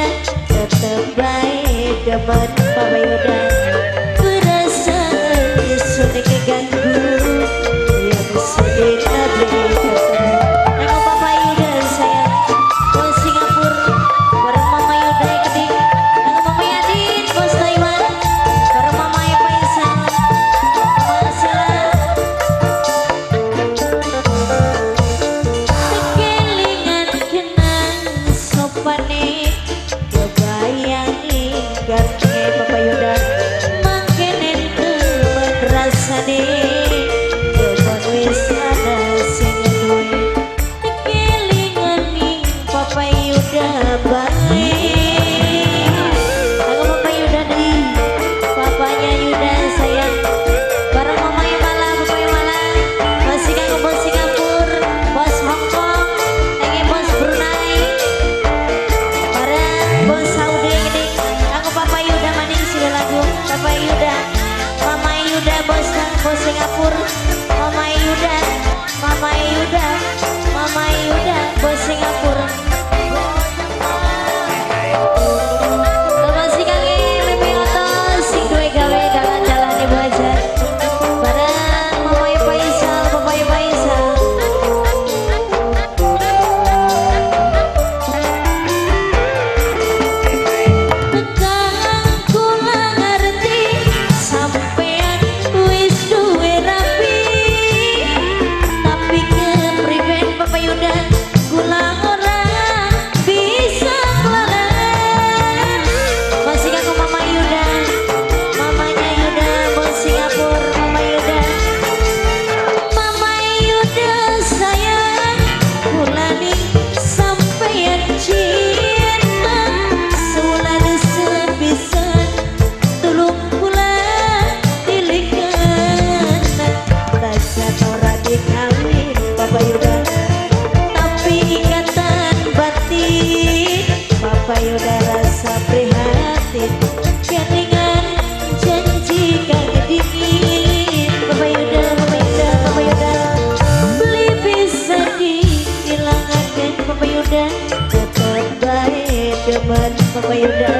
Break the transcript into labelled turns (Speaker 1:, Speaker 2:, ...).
Speaker 1: Yuda tetep baik demen Papa Yuda perasaan sudah keganggu yang sedih tadi nengok Papa Yuda sayang bos Singapura bareng Mama Yuda gede nengok Mama Yadin bos Taiwan bareng Mama Faisal masalah kekelingan kenang sopane kebayangi gantengnya Papa Yuda mangkene temen rasane temen wis ada sing duwe kekelingan ning Papa Yuda bae aku Papa Yuda di papanya Yuda sayang bareng mamanya malah papanya malah masih kagak bos Singapura bos Hong Kong lagi bos Brunei bareng bos Saudi gini aku Papa Yuda maning sila lagu Papa Yuda Mama Yuda bos Singapura Mama Yuda Mama Yuda Mama Yuda bos Singapura masih kangen Mimi Oto sing duwe gawe dalan jalane belajar bareng Mama Faisal Papa Faisal Tekan kula ngerti sampean wis duwe rapi tapi kepriben Papa Yuda kula ora bisa kelaran masih kanggo Mama Yuda mamanya Yuda bos Singapura Mama Yuda Mama Yuda sayang kula ning sampean cinta seulan sepisan tulung kula tilikan tasan ora dikawin Papa Yuda tapi ikatan batin Papa Yuda rasa prihatin kelingan janji kang dingin Papa Yuda Papa Yuda Papa Yuda beli bisa dihilangkan Papa Yuda tetep baik demen Papa Yuda